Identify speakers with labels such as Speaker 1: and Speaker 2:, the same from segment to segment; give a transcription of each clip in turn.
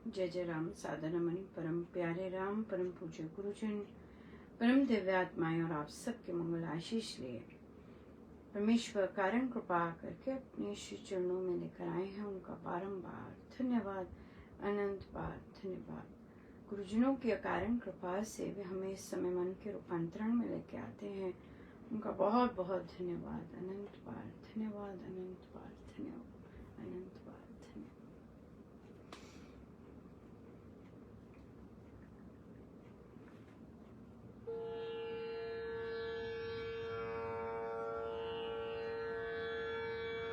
Speaker 1: जय जय राम। साधना मणि परम प्यारे राम, परम पूज्य गुरुजन, परम दिव्यात्माएं और आप सबके मंगल आशीष लिए परमेश्वर कारण कृपा करके अपने श्री चरणों में लेकर आए हैं। उनका बारंबार धन्यवाद, अनंत बार धन्यवाद। गुरुजनों की अकारण कृपा से वे हमें इस समय मन के रूपांतरण में लेके आते हैं। उनका बहुत बहुत धन्यवाद, अनंत बार धन्यवाद, अनंत बार धन्यवाद, अनंत बार धन्यवाद।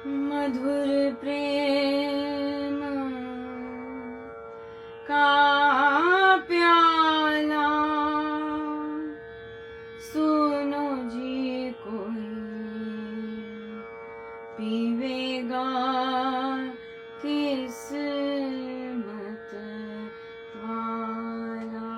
Speaker 1: मधुर प्रेम का प्याला सुनो जी कोई पीवेगा किस्मत वाला।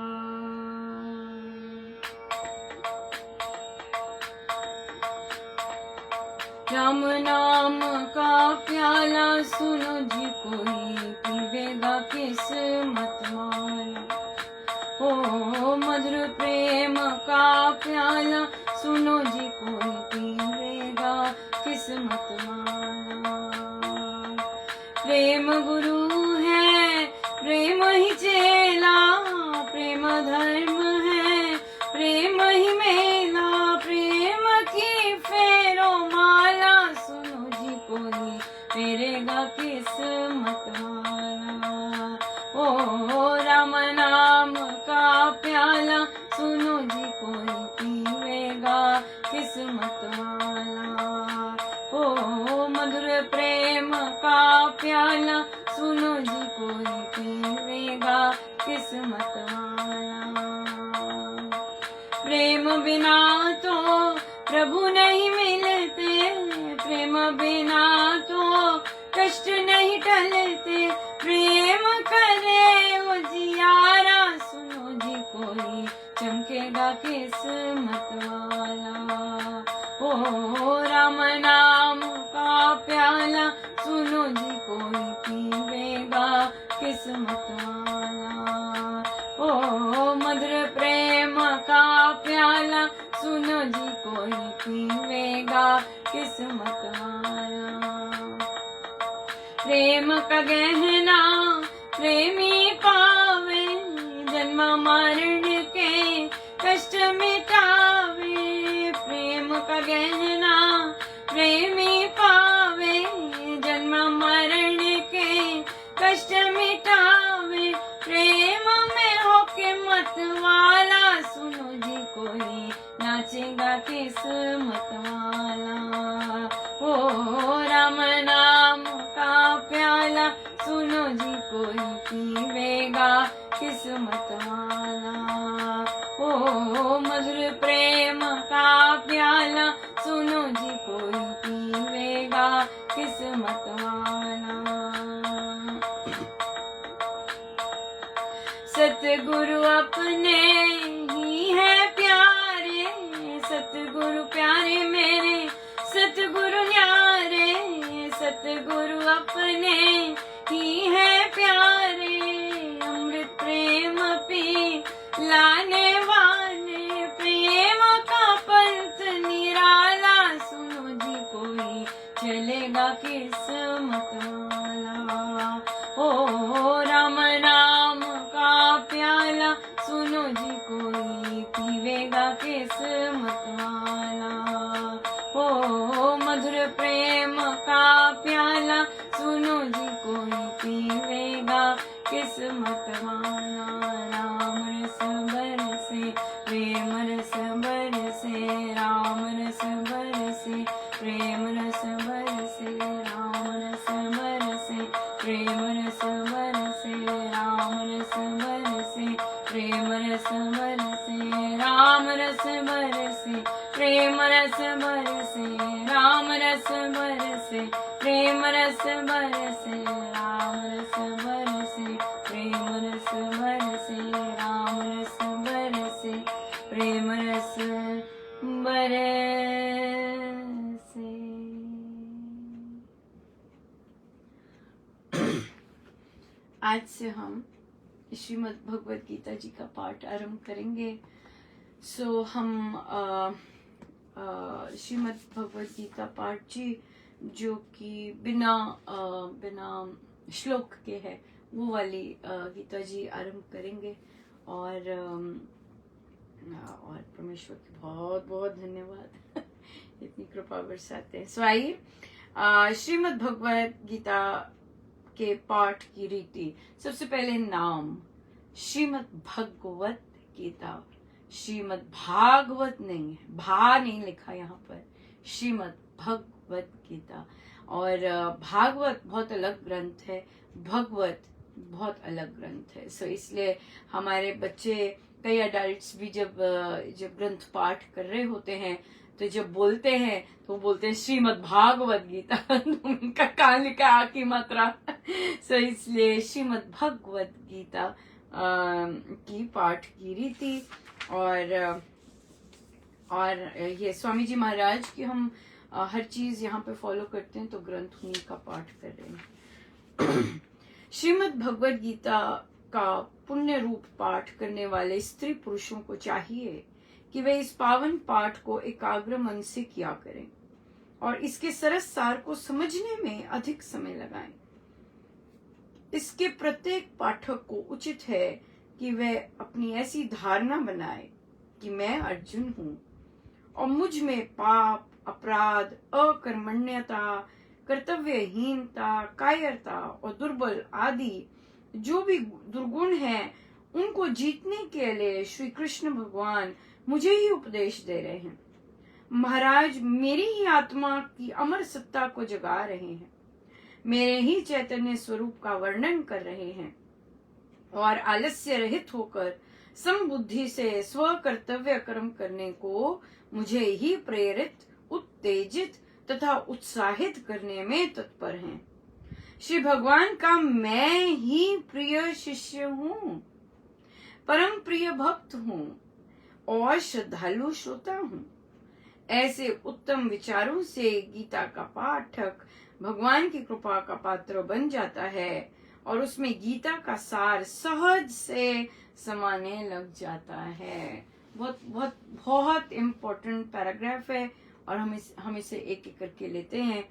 Speaker 1: राम नाम का प्याला सुनो जी कोई पीवेगा किस्मत वाला। ओ मधुर प्रेम का प्याला सुनो जी कोई पीवेगा किस्मत वाला। प्रेम गुरु है, प्रेम ही चेला, प्रेम धर्म है, प्रेम ही मेला, प्रेम की फेरो माला सुनो जी कोई फेरेगा किस्मत वाला। ओ राम नाम का प्याला सुनो जी कोई पीवेगा किस्मत वाला। ओ मधुर प्रेम का प्याला सुनो जी कोई पीवेगा किस्मत वाला। प्रेम बिना तो प्रभु नहीं मिलते, प्रेम बिना तो कष्ट नहीं टलते, प्रेम करे वो जियारा सुनो जी कोई चमकेगा किस्मत वाला। ओ राम नाम का प्याला सुनो जी कोई पीवेगा किस्मत वाला। ओ मधुर प्रेम का प्याला सुनो जी कोई पीवेगा किस्मत वाला। प्रेम का गहना प्रेमी पावे, जन्म मरण के कष्ट मिटावे। प्रेम का गहना प्रेमी पावे, जन्म मरण के कष्ट मिटावे। प्रेम में होके मत वाला सुनो जी कोई नाचेगा किस्मत वाला। ओ राम नाम का प्याला सुनो जी कोई पीवेगा किस्मत वाला। ओ मधुर प्रेम का प्याला सुनो जी कोई पीवेगा किस्मत वाला। सतगुरु अपने ही है प्यारे, सतगुरु प्यारे मेरे सतगुरु न्यारे। सतगुरु अपने ही है प्यारे, अमृत प्रेम पी लाने वाले, प्रेम का पंथ निराला सुनो जी कोई चलेगा किस्मत वाला। ओ राम नाम का प्याला सुनो जी कोई पीवेगा किस्मत वाला। ओ मधुर प्रेम का प्याला सुनो जी कोई पीवेगा किस्मत वाला। राम रस बरसे, प्रेम रस बरसे, राम रस बरसे, प्रेम रस बरसे, राम रस बरसे, प्रेम रस बरसे, राम रस बरसे, प्रेम रस बरसे, राम रस बरसे, प्रेम रस बरसे, राम रस बरसे, प्रेम रस बरसे, राम रस बरसे, प्रेम रस बरसे, राम रस बरसे, प्रेम रस बरसे। आज से हम श्रीमद् भगवद गीता जी का पाठ आरंभ करेंगे। सो हम श्रीमद् भगवद गीता पाठ जी जो कि बिना श्लोक के है वो वाली गीता जी आरंभ करेंगे। और परमेश्वर की बहुत बहुत धन्यवाद इतनी कृपा बरसाते हैं। सो आइए श्रीमद् भगवद गीता के पाठ की रीति। सबसे पहले नाम श्रीमद् भगवत गीता, श्रीमद् भागवत नहीं है, भा नहीं लिखा यहाँ पर, श्रीमद् भगवत गीता। और भागवत बहुत अलग ग्रंथ है, भगवत बहुत अलग ग्रंथ है। सो इसलिए हमारे बच्चे, कई अडल्ट्स भी जब ग्रंथ पाठ कर रहे होते हैं तो जब बोलते हैं तो बोलते हैं श्रीमद् भागवत गीता उनका कहाँ लिखा आ की मात्रा। सो इसलिए श्रीमद् भगवत गीता की पाठ की रीति। और ये स्वामी जी महाराज की हम हर चीज यहाँ पे फॉलो करते हैं, तो ग्रंथ उन्हीं का पाठ कर रहे हैं। श्रीमद् भगवद गीता का पुण्य रूप पाठ करने वाले स्त्री पुरुषों को चाहिए कि वे इस पावन पाठ को एकाग्र मन से किया करें और इसके सरस सार को समझने में अधिक समय लगाएं। इसके प्रत्येक पाठक को उचित है कि वह अपनी ऐसी धारणा बनाए कि मैं अर्जुन हूँ और मुझ में पाप, अपराध, अकर्मण्यता, कर्तव्यहीनता, कायरता और दुर्बल आदि जो भी दुर्गुण हैं उनको जीतने के लिए श्री कृष्ण भगवान मुझे ही उपदेश दे रहे हैं। महाराज मेरी ही आत्मा की अमर सत्ता को जगा रहे हैं, मेरे ही चैतन्य स्वरूप का वर्णन कर रहे हैं और आलस्य रहित होकर समबुद्धि से स्व कर्तव्य कर्म करने को मुझे ही प्रेरित, उत्तेजित तथा उत्साहित करने में तत्पर हैं। श्री भगवान का मैं ही प्रिय शिष्य हूँ, परम प्रिय भक्त हूँ और श्रद्धालु श्रोता हूँ। ऐसे उत्तम विचारों से गीता का पाठक भगवान की कृपा का पात्र बन जाता है और उसमें गीता का सार सहज से समाने लग जाता है। बहुत बहुत बहुत इम्पोर्टेंट पैराग्राफ है और हम इसे एक एक करके लेते हैं।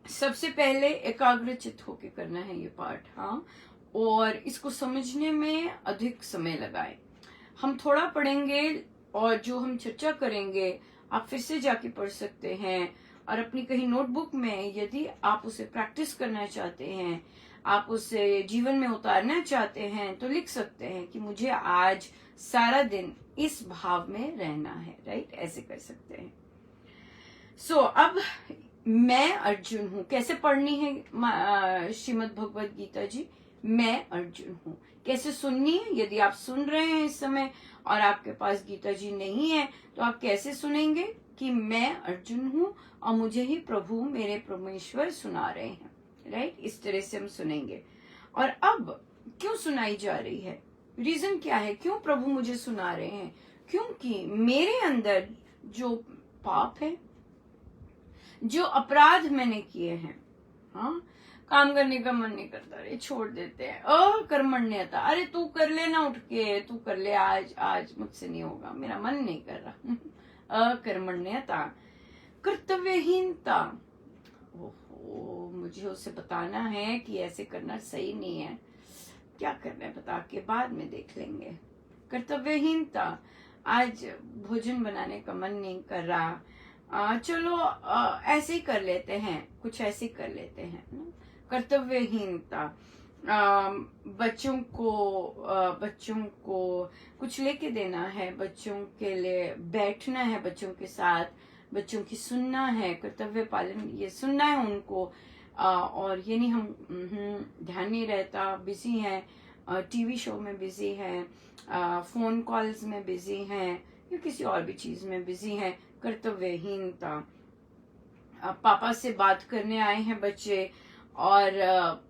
Speaker 1: सबसे पहले एकाग्रचित होके करना है ये पाठ, हाँ, और इसको समझने में अधिक समय लगाए। हम थोड़ा पढ़ेंगे और जो हम चर्चा करेंगे आप फिर से जाके पढ़ सकते हैं और अपनी कहीं नोटबुक में यदि आप उसे प्रैक्टिस करना चाहते हैं, आप उसे जीवन में उतारना चाहते हैं तो लिख सकते हैं कि मुझे आज सारा दिन इस भाव में रहना है, राइट? ऐसे कर सकते हैं। सो अब मैं अर्जुन हूँ कैसे पढ़नी है श्रीमद् भगवद गीता जी? मैं अर्जुन हूँ कैसे सुननी है? यदि आप सुन रहे हैं इस समय और आपके पास गीता जी नहीं है तो आप कैसे सुनेंगे कि मैं अर्जुन हूँ और मुझे ही प्रभु मेरे परमेश्वर सुना रहे हैं, राइट? इस तरह से हम सुनेंगे। और अब क्यों सुनाई जा रही है, रीजन क्या है, क्यों प्रभु मुझे सुना रहे हैं? क्योंकि मेरे अंदर जो पाप है, जो अपराध मैंने किए हैं, हाँ, काम करने का मन नहीं करता, अरे छोड़ देते हैं, अकर्मण्यता, अरे तू कर ले ना, उठ के तू कर ले, आज मुझसे नहीं होगा, मेरा मन नहीं कर रहा। अकर्मण्यता, कर्तव्यहीनता, ओहो मुझे उसे बताना है कि ऐसे करना सही नहीं है, क्या करना है बता के बाद में देख लेंगे। कर्तव्यहीनता, आज भोजन बनाने का मन नहीं कर रहा, चलो ऐसे ही कर लेते हैं, कुछ ऐसे ही कर लेते हैं ना। कर्तव्यहीनता, बच्चों को कुछ लेके देना है, बच्चों के लिए बैठना है, बच्चों के साथ, बच्चों की सुनना है, कर्तव्य पालन ये सुनना है उनको, और ये नहीं हम ध्यान नहीं रहता, बिजी हैं, टीवी शो में बिजी हैं, फोन कॉल्स में बिजी हैं या किसी और भी चीज में बिजी हैं। कर्तव्यहीनता, पापा से बात करने आए हैं बच्चे और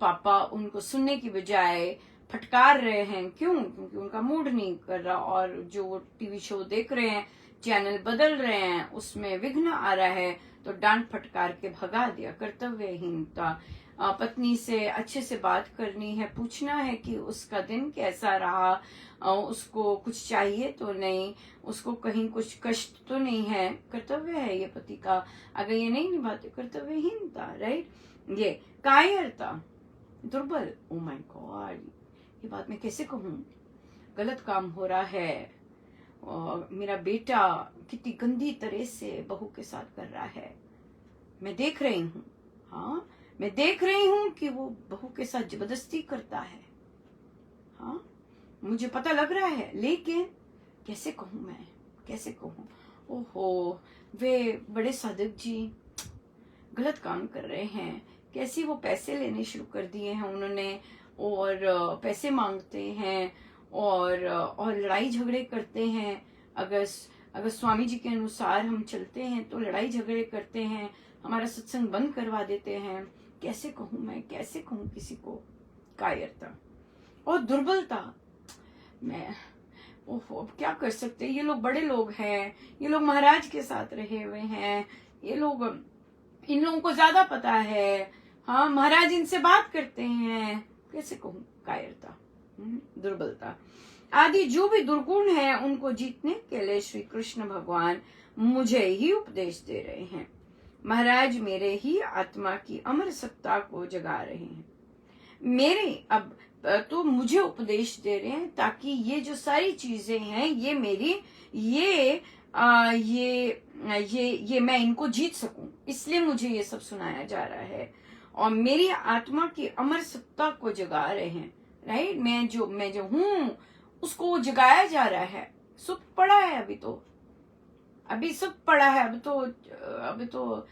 Speaker 1: पापा उनको सुनने की बजाय फटकार रहे हैं, क्यों? क्योंकि उनका मूड नहीं कर रहा और जो वो टीवी शो देख रहे हैं, चैनल बदल रहे हैं, उसमें विघ्न आ रहा है तो डांट फटकार के भगा दिया। कर्तव्यहीनता, पत्नी से अच्छे से बात करनी है, पूछना है कि उसका दिन कैसा रहा, उसको कुछ चाहिए तो नहीं, उसको कहीं कुछ कष्ट तो नहीं है। कर्तव्य है ये पति का, अगर ये नहीं निभाते कर्तव्यहीनता, राइट। ये कायरता, दुर्बल, ओ माय गॉड, ये बात मैं कैसे कहूँ, गलत काम हो रहा है और मेरा बेटा कितनी गंदी तरह से बहू के साथ कर रहा है, मैं देख रही हूँ, हाँ मैं देख रही हूँ कि वो बहू के साथ जबरदस्ती करता है, हाँ मुझे पता लग रहा है, लेकिन कैसे कहूँ मैं, कैसे कहूँ। ओहो, वे बड़े साधक जी गलत काम कर रहे हैं, कैसी वो पैसे लेने शुरू कर दिए हैं उन्होंने, और पैसे मांगते हैं और लड़ाई झगड़े करते हैं। अगर स्वामी जी के अनुसार हम चलते हैं तो लड़ाई झगड़े करते हैं, हमारा सत्संग बंद करवा देते हैं। कैसे कहूँ मैं, कैसे कहूँ किसी को। कायरता और दुर्बलता, मैं ओहो अब क्या कर सकते हैं, ये लोग बड़े लोग हैं, ये लोग महाराज के साथ रहे हुए हैं, ये लोग, इन लोगों को ज्यादा पता है, हाँ महाराज इनसे बात करते हैं, कैसे कहूँ। कायरता, दुर्बलता आदि जो भी दुर्गुण है उनको जीतने के लिए श्री कृष्ण भगवान मुझे ही उपदेश दे रहे हैं। महाराज मेरे ही आत्मा की अमर सत्ता को जगा रहे हैं, मेरे अब तो मुझे उपदेश दे रहे हैं ताकि ये जो सारी चीजें हैं ये मेरी ये मैं इनको जीत सकूं, इसलिए मुझे ये सब सुनाया जा रहा है और मेरी आत्मा की अमर सत्ता को जगा रहे हैं, राइट। मैं जो हूँ उसको जगाया जा रहा है। सुख पड़ा है अभी सुख पड़ा है, अभी तो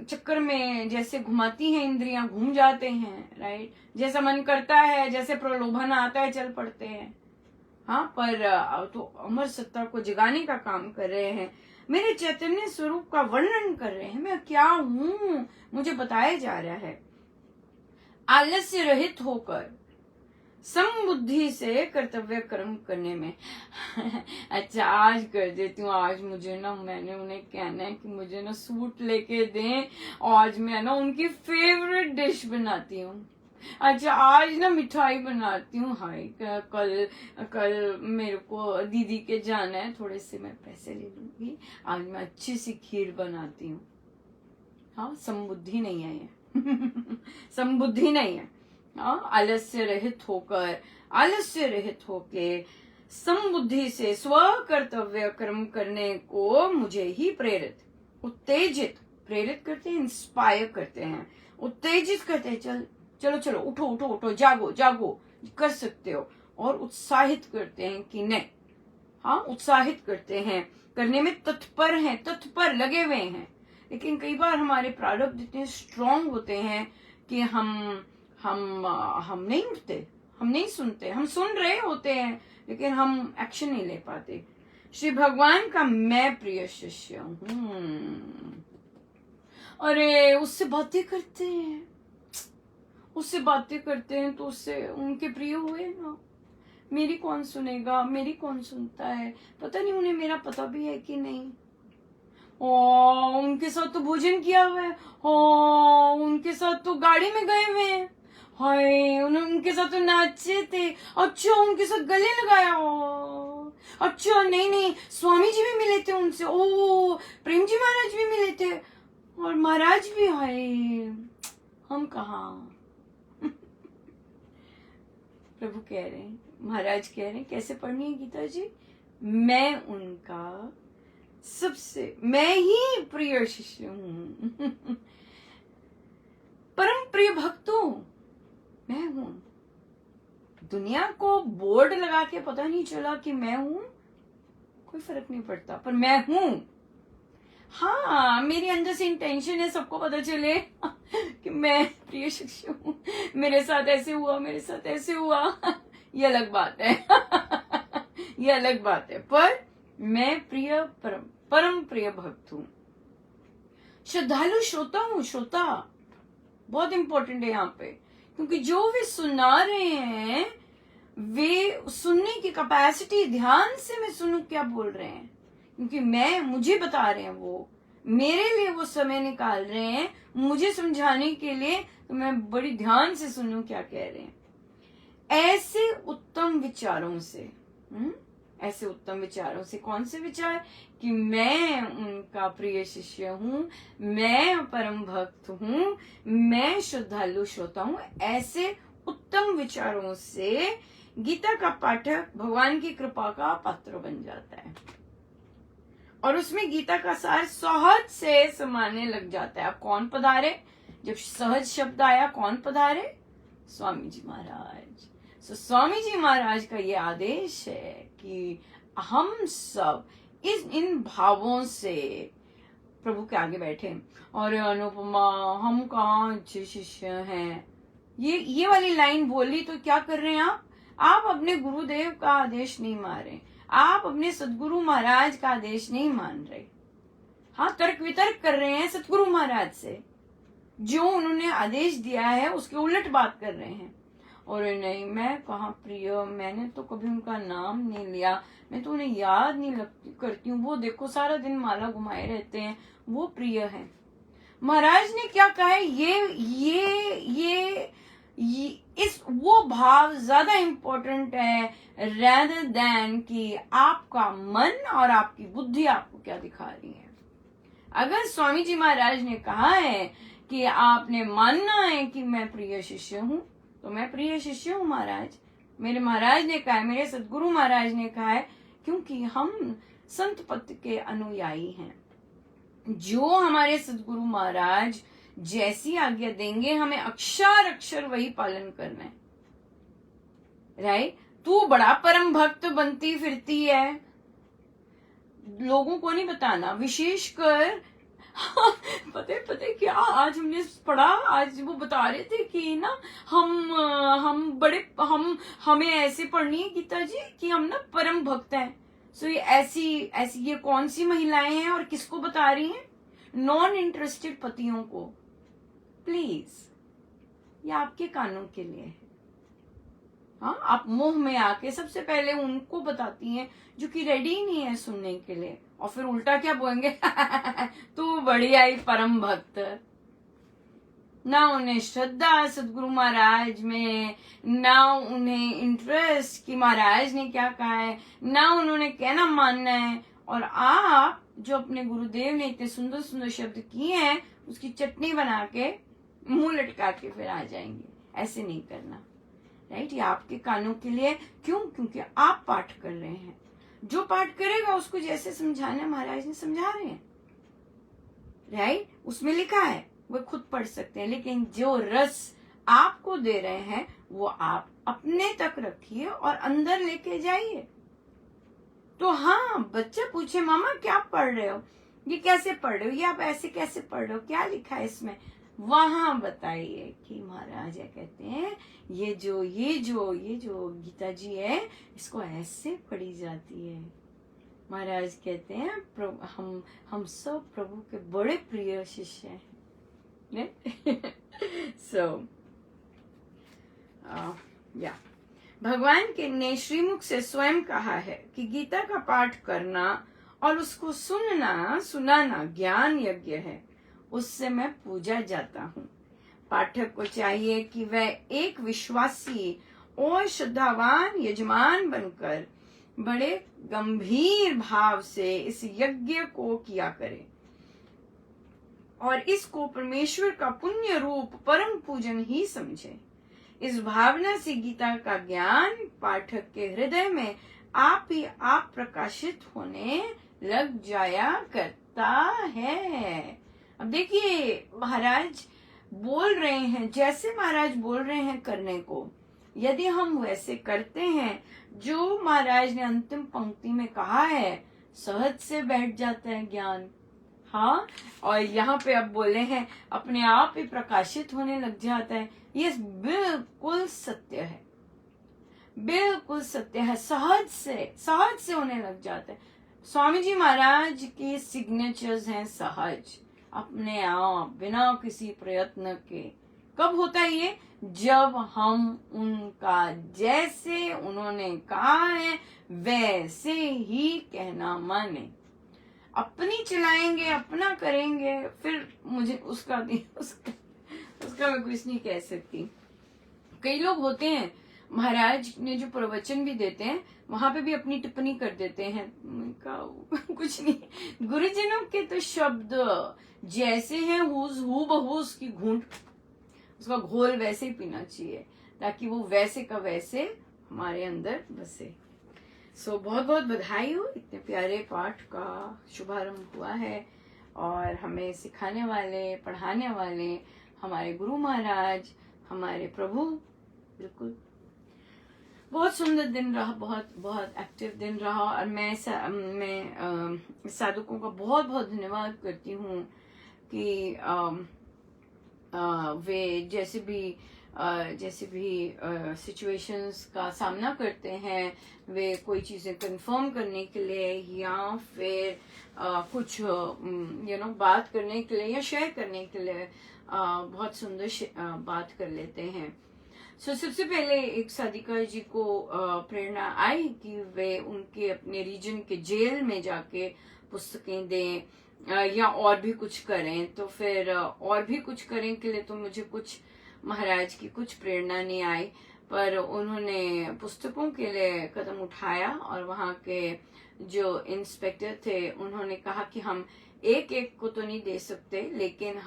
Speaker 1: चक्कर में जैसे घुमाती हैं इंद्रियां, घूम जाते हैं, राइट। जैसा मन करता है, जैसे प्रलोभन आता है चल पड़ते हैं, हाँ पर तो अमर सत्ता को जगाने का काम कर रहे हैं, मेरे चैतन्य स्वरूप का वर्णन कर रहे हैं, मैं क्या हूँ मुझे बताया जा रहा है। आलस्य रहित होकर समबुद्धि से कर्तव्य कर्म करने में अच्छा आज कर देती हूँ, आज मुझे ना, मैंने उन्हें कहना है कि मुझे ना सूट लेके दें, आज मैं ना उनकी फेवरेट डिश बनाती हूँ, अच्छा आज ना मिठाई बनाती हूँ, हाय कल मेरे को दीदी के जाना है, थोड़े से मैं पैसे ले लूंगी, आज मैं अच्छी सी खीर बनाती हूँ। हाँ समबुद्धि नहीं है ये समबुद्धि नहीं है। आलस्य रहित होके समबुद्धि से स्व कर्तव्य कर्म करने को मुझे ही उत्तेजित प्रेरित करते हैं, इंस्पायर करते हैं, उत्तेजित करते हैं, चलो उठो जागो कर सकते हो, और उत्साहित करते हैं कि नहीं, हाँ उत्साहित करते हैं, करने में तत्पर लगे हुए हैं। लेकिन कई बार हमारे प्रारब्ध इतने स्ट्रांग होते हैं कि हम नहीं उठते, हम नहीं सुनते, हम सुन रहे होते हैं लेकिन हम एक्शन नहीं ले पाते। श्री भगवान का मैं प्रिय शिष्य हूँ, अरे उससे बातें करते हैं तो उससे उनके प्रिय हुए ना। मेरी कौन सुनेगा, मेरी कौन सुनता है, पता नहीं उन्हें मेरा पता भी है कि नहीं। उनके साथ तो भोजन किया हुआ है, उनके साथ तो गाड़ी में गए हुए हैं, हाय उनके साथ तो नाचे थे, अच्छा उनके साथ गले लगाया, अच्छा नहीं स्वामी जी भी मिले थे उनसे, प्रेम जी महाराज भी मिले थे, और महाराज भी, हाय हम कहाँ प्रभु कह रहे हैं, महाराज कह रहे हैं कैसे पढ़नी है गीता जी, मैं उनका मैं ही प्रिय शिष्य हूँ परम प्रिय भक्तों मैं हूं। दुनिया को बोर्ड लगा के पता नहीं चला कि मैं हूं, कोई फर्क नहीं पड़ता, पर मैं हूं। हाँ मेरी अंदर से इंटेंशन है सबको पता चले कि मैं प्रिय शिष्य हूं, मेरे साथ ऐसे हुआ, मेरे साथ ऐसे हुआ ये अलग बात है ये अलग बात है, पर मैं परम प्रिय भक्त हूं। श्रद्धालु श्रोता हूं, श्रोता बहुत इंपॉर्टेंट है यहाँ पे, क्योंकि जो वे सुना रहे हैं वे सुनने की कैपेसिटी, ध्यान से मैं सुनूं क्या बोल रहे हैं, क्योंकि मुझे बता रहे हैं वो, मेरे लिए वो समय निकाल रहे हैं मुझे समझाने के लिए, तो मैं बड़ी ध्यान से सुनूं क्या कह रहे हैं। ऐसे उत्तम विचारों से, ऐसे उत्तम विचारों से, कौन से विचार? कि मैं उनका प्रिय शिष्य हूँ, मैं परम भक्त हूँ, मैं श्रद्धालु श्रोता हूँ। ऐसे उत्तम विचारों से गीता का पाठक भगवान की कृपा का पात्र बन जाता है और उसमें गीता का सार सहज से समाने लग जाता है। अब कौन पधारे? जब सहज शब्द आया, कौन पधारे? स्वामी जी महाराज। स्वामी जी महाराज का ये आदेश है कि हम सब इन भावों से प्रभु के आगे बैठे। और अनुपमा, हम कहाँ अच्छे शिष्य हैं, ये वाली लाइन बोली तो क्या कर रहे हैं आप अपने गुरुदेव का आदेश नहीं मान रहे, आप अपने सदगुरु महाराज का आदेश नहीं मान रहे। हाँ, तर्क वितर्क कर रहे हैं सतगुरु महाराज से, जो उन्होंने आदेश दिया है उसके उलट बात कर रहे हैं। और नहीं, मैं कहाँ प्रिय, मैंने तो कभी उनका नाम नहीं लिया, मैं तो उन्हें याद नहीं करती हूँ, वो देखो सारा दिन माला घुमाए रहते हैं, वो प्रिय है। महाराज ने क्या कहा है, ये इस वो भाव ज्यादा इंपॉर्टेंट है रेदर देन कि आपका मन और आपकी बुद्धि आपको क्या दिखा रही है। अगर स्वामी जी महाराज ने कहा है कि आपने मानना है कि मैं प्रिय शिष्य हूँ, तो मैं प्रिय शिष्य हूँ महाराज। मेरे महाराज ने कहा है, मेरे सदगुरु महाराज ने कहा है, क्योंकि हम संत पथ के अनुयायी हैं। जो हमारे सदगुरु महाराज जैसी आज्ञा देंगे, हमें अक्षर अक्षर वही पालन करना है। राइट? तू बड़ा परम भक्त बनती फिरती है, लोगों को नहीं बताना, विशेषकर पते क्या आज हमने पढ़ा, आज वो बता रहे थे कि ना हमें ऐसे पढ़नी है गीता जी कि हम ना परम भक्त हैं। सो ये ऐसी ये कौन सी महिलाएं हैं और किसको बता रही हैं? नॉन इंटरेस्टेड पतियों को। प्लीज, ये आपके कानों के लिए है। हाँ, आप मोह में आके सबसे पहले उनको बताती हैं जो कि रेडी ही नहीं है सुनने के लिए, और फिर उल्टा क्या बोलेंगे तू बढ़िया ही परम भक्त। ना उन्हें श्रद्धा सदगुरु महाराज में, ना उन्हें इंटरेस्ट कि महाराज ने क्या कहा है, ना उन्होंने कहना मानना है। और आप जो अपने गुरुदेव ने इतने सुंदर सुंदर शब्द किए हैं उसकी चटनी बना के मुंह लटका के फिर आ जाएंगे। ऐसे नहीं करना। राइट? ये आपके कानों के लिए। क्यों? क्योंकि आप पाठ कर रहे हैं। जो पाठ करेगा उसको जैसे समझाना महाराज ने समझा रहे हैं। राइट? उसमें लिखा है, वो खुद पढ़ सकते हैं, लेकिन जो रस आपको दे रहे हैं वो आप अपने तक रखिए और अंदर लेके जाइए। तो हाँ, बच्चा पूछे मामा क्या पढ़ रहे हो, ये कैसे पढ़ रहे हो, ये आप ऐसे कैसे पढ़ रहे हो, क्या लिखा है इसमें, वहां बताइए कि महाराज कहते हैं ये जो गीता जी है इसको ऐसे पढ़ी जाती है। महाराज कहते हैं हम सब प्रभु के बड़े प्रिय शिष्य हैं। भगवान के ने श्रीमुख से स्वयं कहा है कि गीता का पाठ करना और उसको सुनाना ज्ञान यज्ञ है, उससे मैं पूजा जाता हूँ। पाठक को चाहिए कि वह एक विश्वासी और श्रद्धावान यजमान बनकर बड़े गंभीर भाव से इस यज्ञ को किया करे और इसको परमेश्वर का पुण्य रूप परम पूजन ही समझे। इस भावना से गीता का ज्ञान पाठक के हृदय में आप ही आप प्रकाशित होने लग जाया करता है। अब देखिए, महाराज बोल रहे हैं, जैसे महाराज बोल रहे हैं करने को, यदि हम वैसे करते हैं जो महाराज ने अंतिम पंक्ति में कहा है, सहज से बैठ जाता है ज्ञान। हाँ, और यहाँ पे अब बोले हैं अपने आप ही प्रकाशित होने लग जाता है। ये बिल्कुल सत्य है, बिल्कुल सत्य है। सहज से होने लग जाता है। स्वामी जी महाराज के सिग्नेचर्स हैं सहज, अपने आप, बिना किसी प्रयत्न के। कब होता है ये? जब हम उनका जैसे उन्होंने कहा है वैसे ही कहना माने। अपनी चलाएंगे, अपना करेंगे, फिर मुझे उसका मैं कुछ नहीं कह सकती। कई लोग होते हैं महाराज ने जो प्रवचन भी देते हैं वहां पे भी अपनी टिप्पणी कर देते हैं, कुछ नहीं। गुरुजनों के तो शब्द जैसे हैं हूबहू उसकी घूंट, उसका घोल वैसे ही पीना चाहिए ताकि वो वैसे का वैसे हमारे अंदर बसे। सो बहुत बहुत बधाई हो, इतने प्यारे पाठ का शुभारंभ हुआ है और हमें सिखाने वाले, पढ़ाने वाले हमारे गुरु महाराज, हमारे प्रभु। बिल्कुल बहुत सुंदर दिन रहा, बहुत बहुत एक्टिव दिन रहा। और मैं साधकों का बहुत बहुत धन्यवाद करती हूँ कि वे जैसे भी सिचुएशंस का सामना करते हैं, वे कोई चीजें कंफर्म करने के लिए या फिर कुछ बात करने के लिए या शेयर करने के लिए बहुत सुंदर बात कर लेते हैं। सबसे पहले एक साधिका जी को प्रेरणा आई कि वे उनके अपने रीजन के जेल में जाके पुस्तकें दें या और भी कुछ करें। तो फिर और भी कुछ करें के लिए तो मुझे कुछ महाराज की कुछ प्रेरणा नहीं आई, पर उन्होंने पुस्तकों के लिए कदम उठाया और वहाँ के जो इंस्पेक्टर थे उन्होंने कहा कि हम एक एक को तो नहीं दे सकते, लेकिन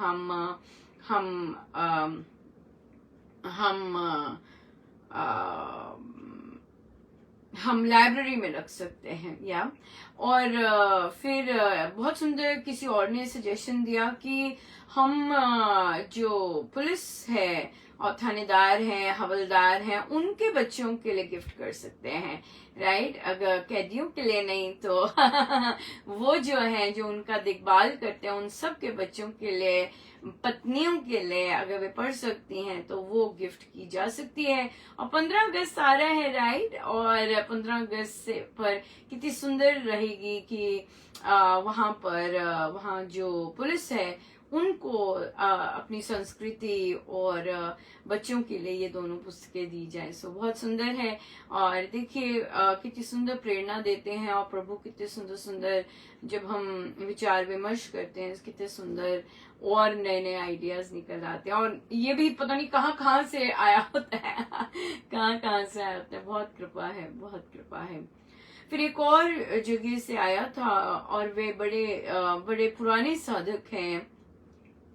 Speaker 1: हम लाइब्रेरी में रख सकते हैं या। और फिर बहुत सुंदर किसी और ने सजेशन दिया कि हम जो पुलिस है और थानेदार हैं, हवलदार हैं, उनके बच्चों के लिए गिफ्ट कर सकते हैं, राइट। अगर कैदियों के लिए नहीं तो वो जो है जो उनका देखभाल करते हैं उन सब के बच्चों के लिए, पत्नियों के लिए अगर वे पढ़ सकती हैं तो वो गिफ्ट की जा सकती है। और 15 अगस्त आ रहा है, राइट। और 15 अगस्त से पर कितनी सुंदर रहेगी कि वहाँ जो पुलिस है उनको अपनी संस्कृति और बच्चों के लिए ये दोनों पुस्तकें दी जाए। सो बहुत सुंदर है। और देखिए कितनी सुंदर प्रेरणा देते हैं और प्रभु कितने सुंदर सुंदर जब हम विचार विमर्श करते हैं कितने सुंदर और नए नए आइडियाज निकल आते हैं। और ये भी पता नहीं कहाँ से आया होता है कहाँ से आया होता है। बहुत कृपा है, बहुत कृपा है। फिर एक और जगह से आया था और वे बड़े पुराने साधक हैं,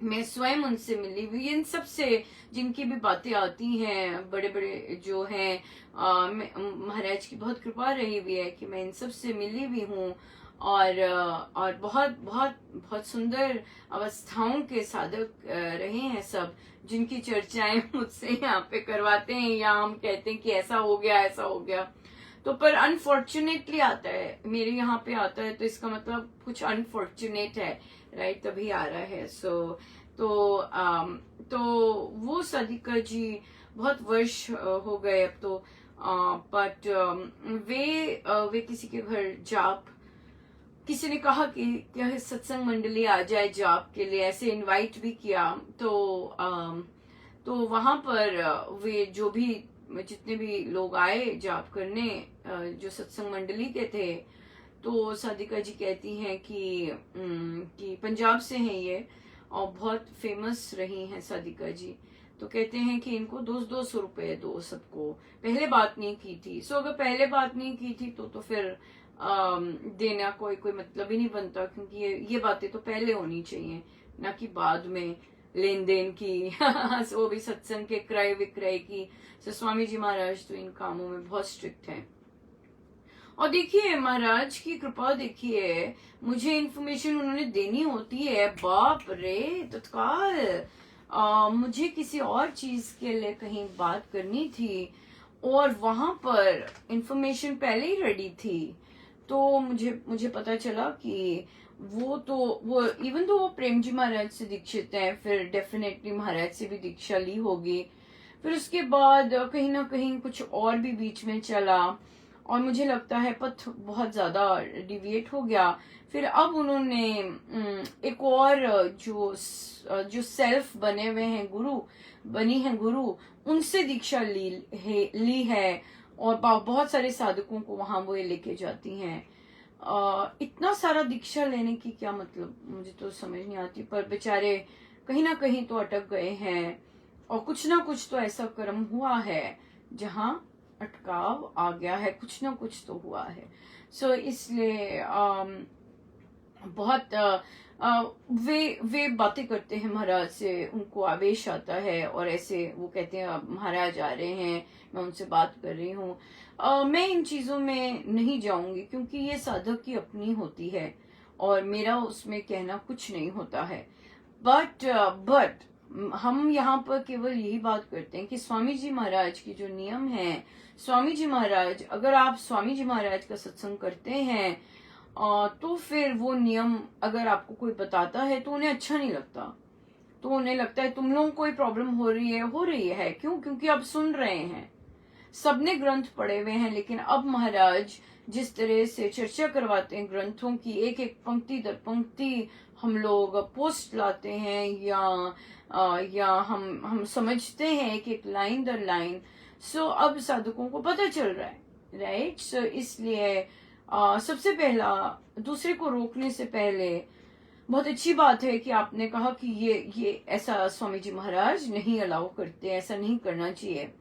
Speaker 1: मैं स्वयं उनसे मिली हुई। इन सब से जिनकी भी बातें आती हैं, बड़े बड़े जो हैं, महाराज की बहुत कृपा रही हुई है कि मैं इन सब से मिली हुई हूँ। और बहुत बहुत बहुत सुंदर अवस्थाओं के साधक रहे हैं सब, जिनकी चर्चाएं मुझसे यहाँ पे करवाते हैं या हम कहते हैं कि ऐसा हो गया ऐसा हो गया। तो पर अनफॉर्चुनेटली आता है, मेरे यहाँ पे आता है तो इसका मतलब कुछ अनफॉर्चुनेट है, राइट, तभी आ रहा है। तो वो साधिका जी बहुत वर्ष हो गए अब तो, बट वे किसी के घर जाप, किसी ने कहा कि क्या सत्संग मंडली आ जाए जाप के लिए, ऐसे इनवाइट भी किया। तो वहां पर वे जो भी जितने भी लोग आए जाप करने जो सत्संग मंडली के थे, तो साधिका जी कहती हैं कि पंजाब से हैं ये और बहुत फेमस रही हैं साधिका जी। तो कहते हैं कि इनको 200 रुपए दो सबको, पहले बात नहीं की थी। सो अगर पहले बात नहीं की थी तो फिर देना कोई मतलब ही नहीं बनता, क्योंकि ये बातें तो पहले होनी चाहिए ना कि बाद में लेन देन की वो भी सत्संग के क्रय विक्रय की। तो स्वामी जी महाराज तो इन कामों में बहुत स्ट्रिक्ट हैं। और देखिए महाराज की कृपा, देखिए मुझे इन्फॉर्मेशन उन्होंने देनी होती है, बाप रे तत्काल मुझे किसी और चीज के लिए कहीं बात करनी थी और वहां पर इन्फॉर्मेशन पहले ही रेडी थी। तो मुझे पता चला कि वो इवन तो वो प्रेम जी महाराज से दीक्षित हैं, फिर डेफिनेटली महाराज से भी दीक्षा ली होगी। फिर उसके बाद कहीं ना कहीं कुछ और भी बीच में चला और मुझे लगता है पथ बहुत ज्यादा डिविएट हो गया। फिर अब उन्होंने एक और जो सेल्फ बने हुए हैं बनी है गुरु, उनसे दीक्षा ली है और बहुत सारे साधकों को वहां वो लेके जाती हैं। इतना सारा दीक्षा लेने की क्या मतलब, मुझे तो समझ नहीं आती। पर बेचारे कहीं ना कहीं तो अटक गए हैं, और कुछ ना कुछ तो ऐसा कर्म हुआ है जहाँ अटकाव आ गया है, कुछ ना कुछ तो हुआ है। इसलिए बहुत वे बातें करते हैं महाराज से, उनको आवेश आता है, और ऐसे वो कहते हैं अब महाराज आ रहे हैं, मैं उनसे बात कर रही हूँ। मैं इन चीजों में नहीं जाऊंगी, क्योंकि ये साधक की अपनी होती है और मेरा उसमें कहना कुछ नहीं होता है। बट हम यहाँ पर केवल यही बात करते हैं कि स्वामी जी महाराज की जो नियम है, स्वामी जी महाराज, अगर आप स्वामी जी महाराज का सत्संग करते हैं तो फिर वो नियम अगर आपको कोई बताता है तो उन्हें अच्छा नहीं लगता, तो उन्हें लगता है तुम लोगों को कोई प्रॉब्लम हो रही है। क्यों? क्योंकि आप सुन रहे हैं, सबने ग्रंथ पढ़े हुए हैं, लेकिन अब महाराज जिस तरह से चर्चा करवाते हैं ग्रंथों की, एक एक पंक्ति दर पंक्ति हम लोग पोस्ट लाते हैं, या हम समझते हैं एक एक लाइन दर लाइन। अब साधकों को पता चल रहा है, राइट। इसलिए सबसे पहला, दूसरे को रोकने से पहले बहुत अच्छी बात है कि आपने कहा कि ये ऐसा स्वामी जी महाराज नहीं अलाउ करते, ऐसा नहीं करना चाहिए।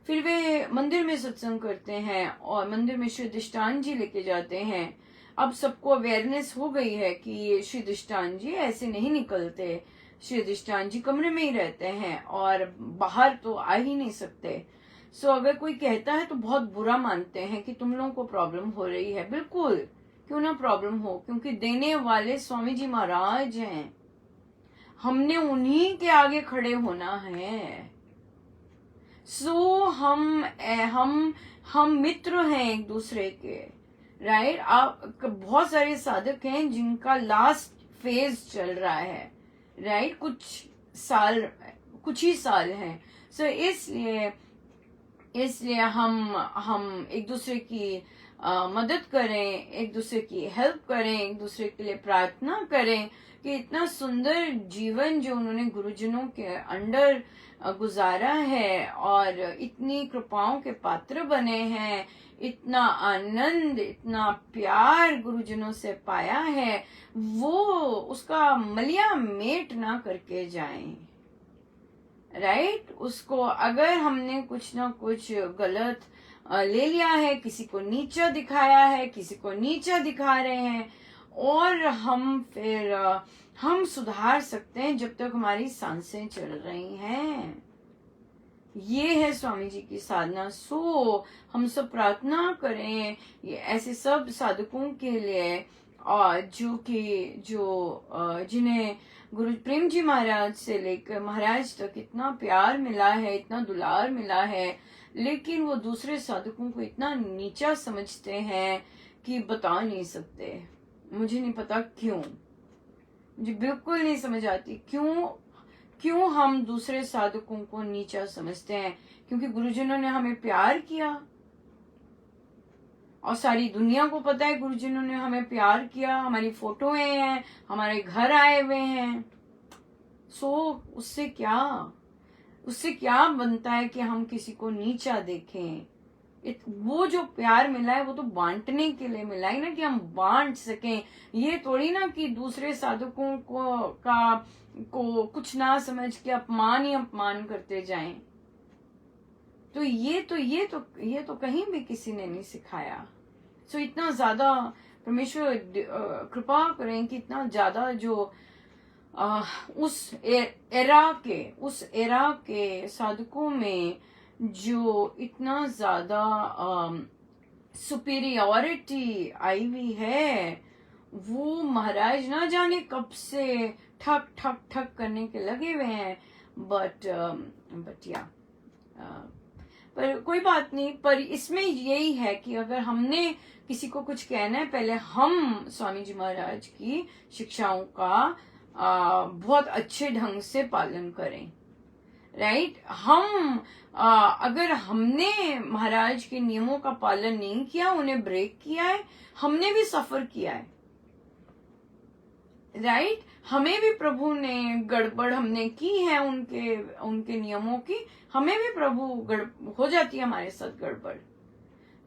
Speaker 1: फिर वे मंदिर में सत्संग करते हैं और मंदिर में श्री अधिष्ठान जी लेके जाते हैं। अब सबको अवेयरनेस हो गई है कि ये श्री अधिष्ठान जी ऐसे नहीं निकलते, श्री अधिष्ठान जी कमरे में ही रहते हैं और बाहर तो आ ही नहीं सकते। अगर कोई कहता है तो बहुत बुरा मानते हैं कि तुम लोगों को प्रॉब्लम हो रही है। बिल्कुल, क्यों ना प्रॉब्लम हो, क्योंकि देने वाले स्वामी जी महाराज हैं, हमने उन्हीं के आगे खड़े होना है। हम मित्र हैं एक दूसरे के, राइट। आप बहुत सारे साधक हैं जिनका लास्ट फेज चल रहा है, राइट, कुछ ही साल हैं। इसलिए हम एक दूसरे की मदद करें, एक दूसरे की हेल्प करें, एक दूसरे के लिए प्रार्थना करें कि इतना सुंदर जीवन जो उन्होंने गुरुजनों के अंडर गुजारा है और इतनी कृपाओं के पात्र बने हैं, इतना आनंद, इतना प्यार गुरुजनों से पाया है, वो उसका मलिया मेट ना करके जाएं, राइट। उसको अगर हमने कुछ ना कुछ गलत ले लिया है, किसी को नीचा दिखाया है, किसी को नीचा दिखा रहे हैं, और हम सुधार सकते हैं जब तक हमारी सांसें चल रही हैं। ये है स्वामी जी की साधना। हम सब प्रार्थना करें ये ऐसे सब साधकों के लिए जिन्हें गुरु प्रेम जी महाराज से लेकर महाराज तक इतना प्यार मिला है, इतना दुलार मिला है, लेकिन वो दूसरे साधकों को इतना नीचा समझते हैं कि बता नहीं सकते। मुझे नहीं पता क्यों, मुझे बिल्कुल नहीं समझ आती क्यों हम दूसरे साधकों को नीचा समझते हैं। क्योंकि गुरुजनों ने हमें प्यार किया और सारी दुनिया को पता है गुरुजनों ने हमें प्यार किया, हमारी फोटोएं हैं, हमारे घर आए हुए हैं। उससे क्या बनता है कि हम किसी को नीचा देखें। वो जो प्यार मिला है वो तो बांटने के लिए मिला है ना, कि हम बांट सकें। ये थोड़ी ना कि दूसरे साधकों को कुछ ना समझ के अपमान ही अपमान करते जाएं। तो ये तो कहीं भी किसी ने नहीं सिखाया। इतना ज्यादा परमेश्वर कृपा करें कि इतना ज्यादा जो उस एरा के साधकों में जो इतना ज्यादा सुपीरियोरिटी आई हुई है, वो महाराज ना जाने कब से ठक ठक ठक करने के लगे हुए हैं। बट पर कोई बात नहीं। पर इसमें यही है कि अगर हमने किसी को कुछ कहना है, पहले हम स्वामी जी महाराज की शिक्षाओं का बहुत अच्छे ढंग से पालन करें, राइट। अगर हमने महाराज के नियमों का पालन नहीं किया, उन्हें ब्रेक किया है, हमने भी सफर किया है, राइट। हमें भी प्रभु ने गड़बड़ हमने की है उनके नियमों की, हमें भी प्रभु हो जाती है हमारे साथ गड़बड़।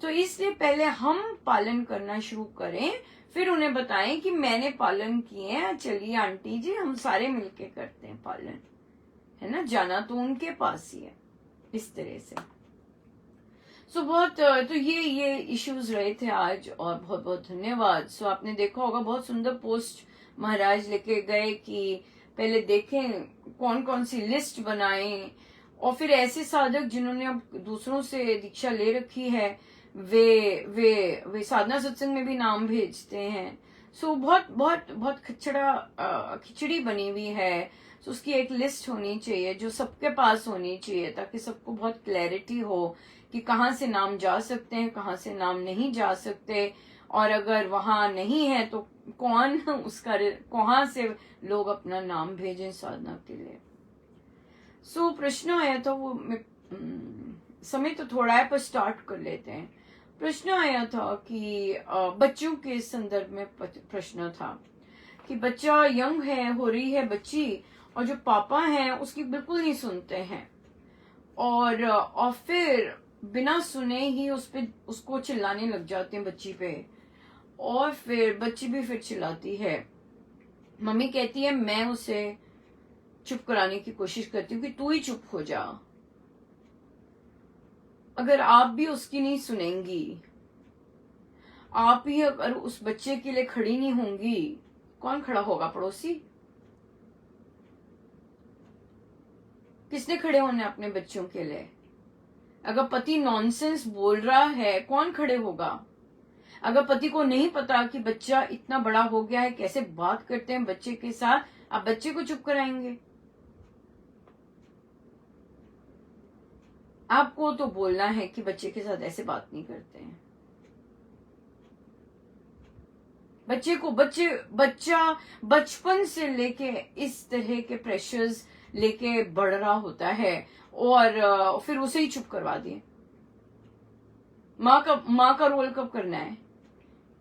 Speaker 1: तो इसलिए पहले हम पालन करना शुरू करें, फिर उन्हें बताएं कि मैंने पालन किए हैं, चलिए आंटी जी हम सारे मिलके करते हैं पालन, है ना, जाना तो उनके पास ही है, इस तरह से। सो बहुत तो ये इश्यूज रहे थे आज, और बहुत बहुत धन्यवाद। सो आपने देखा होगा बहुत सुंदर पोस्ट महाराज लेके गए कि पहले देखें कौन कौन सी लिस्ट बनाएं, और फिर ऐसे साधक जिन्होंने अब दूसरों से दीक्षा ले रखी है वे साधना सत्संग में भी नाम भेजते हैं। सो बहुत बहुत बहुत खिचड़ी बनी हुई है। सो उसकी एक लिस्ट होनी चाहिए जो सबके पास होनी चाहिए, ताकि सबको बहुत क्लैरिटी हो कि कहाँ से नाम जा सकते हैं, कहाँ से नाम नहीं जा सकते, और अगर वहां नहीं है तो कौन उसका कहाँ से लोग अपना नाम भेजें साधना के लिए। सो प्रश्न आया था, वो समय तो थोड़ा है पर स्टार्ट कर लेते हैं। प्रश्न आया था कि बच्चों के संदर्भ में प्रश्न था कि बच्चा यंग है, हो रही है बच्ची, और जो पापा हैं उसकी बिल्कुल नहीं सुनते हैं, और फिर बिना सुने ही उसको चिल्लाने लग जाते हैं बच्ची पे, और फिर बच्ची भी फिर चिल्लाती है। मम्मी कहती है मैं उसे चुप कराने की कोशिश करती हूँ कि तू ही चुप हो जा। अगर आप भी उसकी नहीं सुनेंगी, आप ही अगर उस बच्चे के लिए खड़ी नहीं होंगी, कौन खड़ा होगा? पड़ोसी? किसने खड़े होने अपने बच्चों के लिए? अगर पति नॉनसेंस बोल रहा है, कौन खड़े होगा? अगर पति को नहीं पता कि बच्चा इतना बड़ा हो गया है, कैसे बात करते हैं बच्चे के साथ, आप बच्चे को चुप कराएंगे? आपको तो बोलना है कि बच्चे के साथ ऐसे बात नहीं करते हैं। बच्चा बचपन से लेके इस तरह के प्रेशर्स लेके बढ़ रहा होता है, और फिर उसे ही चुप करवा दिए। माँ का रोल कब करना है?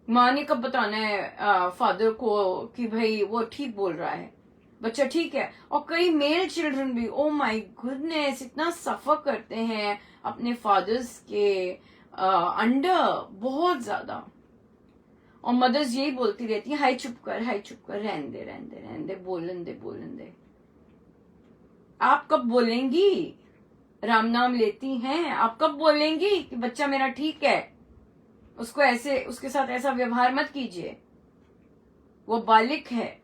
Speaker 1: माँ ने कब बताना है फादर को कि भाई वो ठीक बोल रहा है, बच्चा ठीक है? और कई मेल चिल्ड्रन भी, ओ माय गुडनेस, इतना सफर करते हैं अपने फादर्स के अंडर, बहुत ज्यादा। और मदर्स यही बोलती रहती है, हाय चुप कर, हाय चुप कर, रहने दे रहने दे रहने दे, बोलन दे। आप कब बोलेंगी? राम नाम लेती हैं, आप कब बोलेंगी कि बच्चा मेरा ठीक है, उसको ऐसे, उसके साथ ऐसा व्यवहार मत कीजिए, वो बालिक है,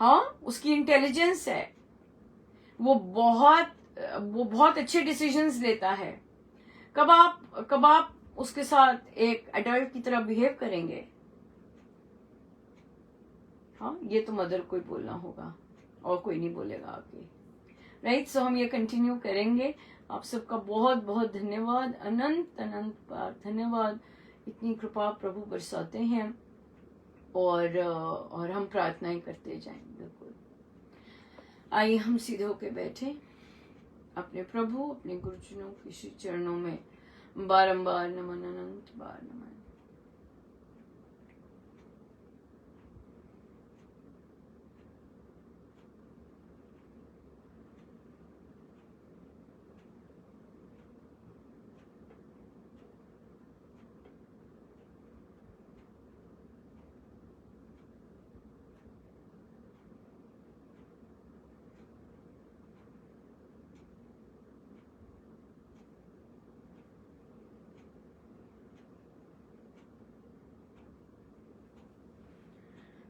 Speaker 1: हाँ उसकी इंटेलिजेंस है, वो बहुत अच्छे डिसीजंस लेता है। कब आप उसके साथ एक एडल्ट की तरह बिहेव करेंगे? हाँ, ये तो मदर को ही बोलना होगा, और कोई नहीं बोलेगा आगे, राइट? सो हम ये कंटिन्यू करेंगे। आप सबका बहुत बहुत धन्यवाद, अनंत अनंत बार धन्यवाद। इतनी कृपा प्रभु बरसाते हैं, और हम प्रार्थनाएं करते जाएंगे। बिल्कुल, आइए हम सीधे होके बैठे, अपने प्रभु अपने गुरुजनों के श्री चरणों में बारंबार नमन, अनंत बार नमन।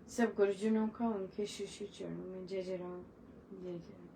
Speaker 1: सब गुरुजनों का उनके श्री श्री चरणों में जय जय राम, जय जय राम।